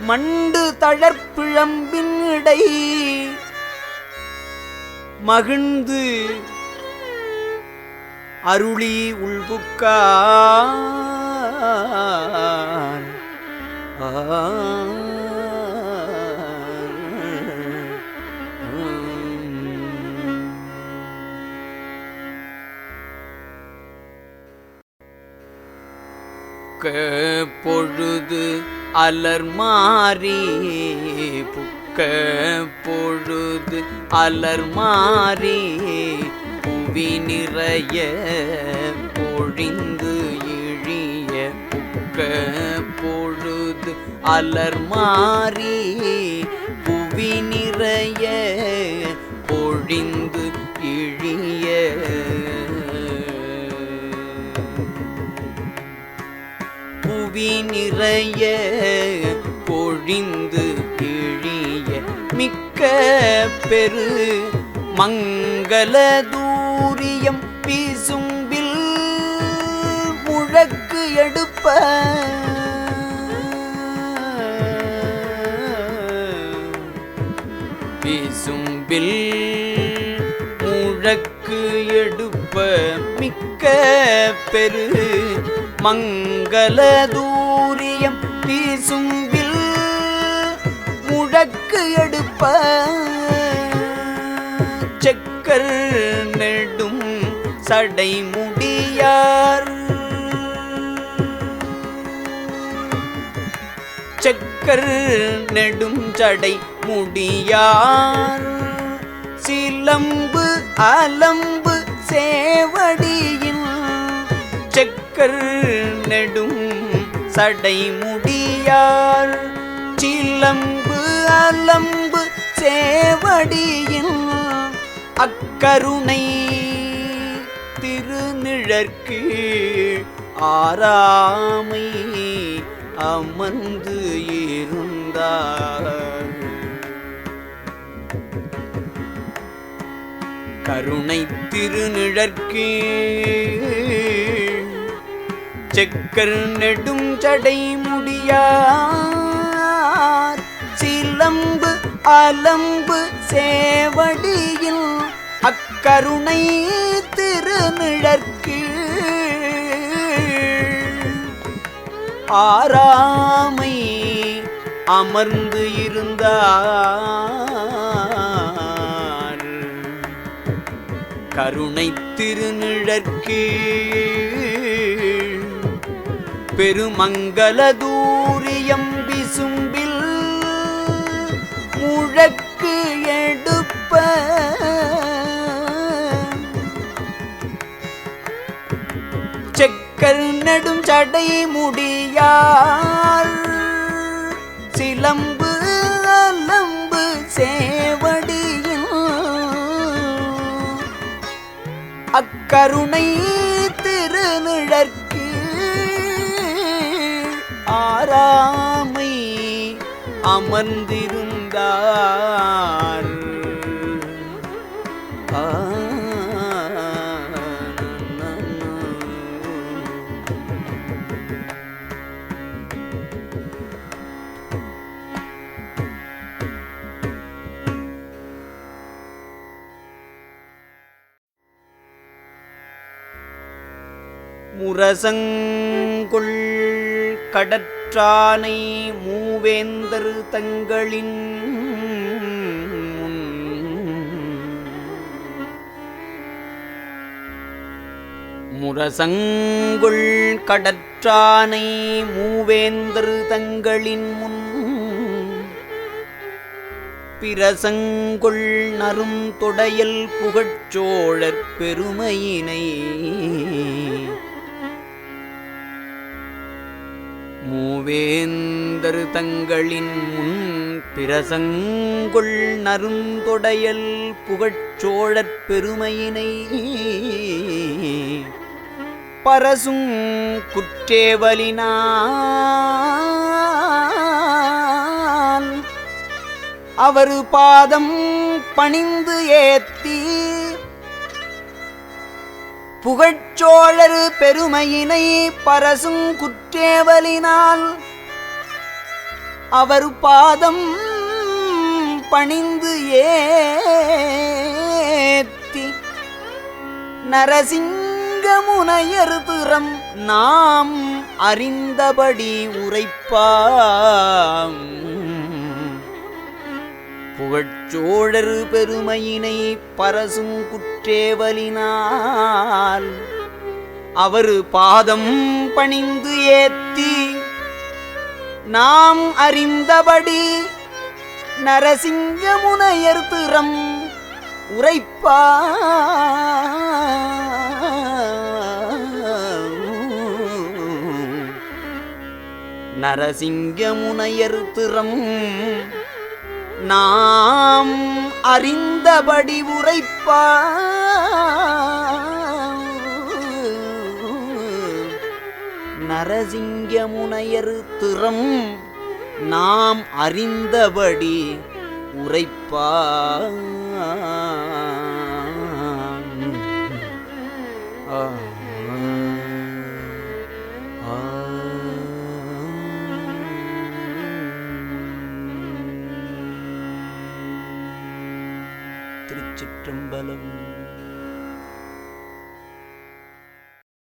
மண்டு தழற்பிழம்பின் இடை மகிழ்ந்து அருளி உள்புக்கார் பொழுது அலர்மாறி புக்க பொழுது அலர்மாறி புவி நிறைய பொழிந்து இழிய புக்க பொழுது அலர்மாறி புவி நிறைய பொழிந்து இழிய புவி நிறைய பொழிந்து இழிய மிக்க பெரு மங்கள தூரியம் பீசும்பில் முழக்கு எடுப்ப பீசும்பில் முழக்கு எடுப்ப மிக்க பெரு மங்கள தூரியம் பீசும்பில் முழக்கு எடுப்ப செக்கர் நெடும் சடைமுடியார் செக்கர் நெடும் சடை முடியார் சிலம்பு அலம்பு சேவடியின் செக்கர் நெடும் சடை முடியார் சிலம்பு அலம்பு சேவடியின் அக்கருணை திருநிழற்கு ஆராமை அமர்ந்து இருந்தார் கருணை திருநிழற்கு செக்கர் நெடும் சடை முடியார் சிலம்பு அலம்பு சேவடியில் அக்கருணை திருநிழற்கு ஆராமை அமர்ந்து இருந்தார் கருணை திருநிழற்கு பெருமங்கல தூரியம் விசும்பில் முழக்கு எடுப்ப செக்கர் நெடும் சடை முடியார் சிலம்பு அலம்பு சேவடியில் அக்கருணை திருநிழற்கு ஆராமை அமர்ந்திருந்தார் முரசங்குள் கடற்றானை மூவேந்தர் தங்களின் முரசங்குள் கடற்றானை மூவேந்தர் தங்களின் முன் பிரசங்குள் நரும் தொடையல் புகழ்ச்சோழற் பெருமையினை மூவேந்தர் தங்களின் முன் பிரசங்குள் நருந்தொடையல் புகழ்ச்சோழற் பெருமையினை பரசும் குற்றேவலினால் அவர் பாதம் பணிந்து ஏத்தி புகழ்ச்சோழர் பெருமையினை பரசும் குற்றேவலினால் அவர் பாதம் பணிந்து ஏத்தி நரசிங்கமுனையர் திறம் நாம் அறிந்தபடி உரைப்பாம் புகழ்ச்சோழர் பெருமையினை பரசும் குற்றேவலினால் அவர் பாதம் பணிந்து ஏத்தி நாம் அறிந்தபடி நரசிங்கமுனையர் திறம் நரசிங்கமுனையர் திறம் நாம் அறிந்தபடி நரசிங்கமுனையர் திறம் நாம் அறிந்தபடி உரைப்பாம். திருச்சிற்றம்பலம்.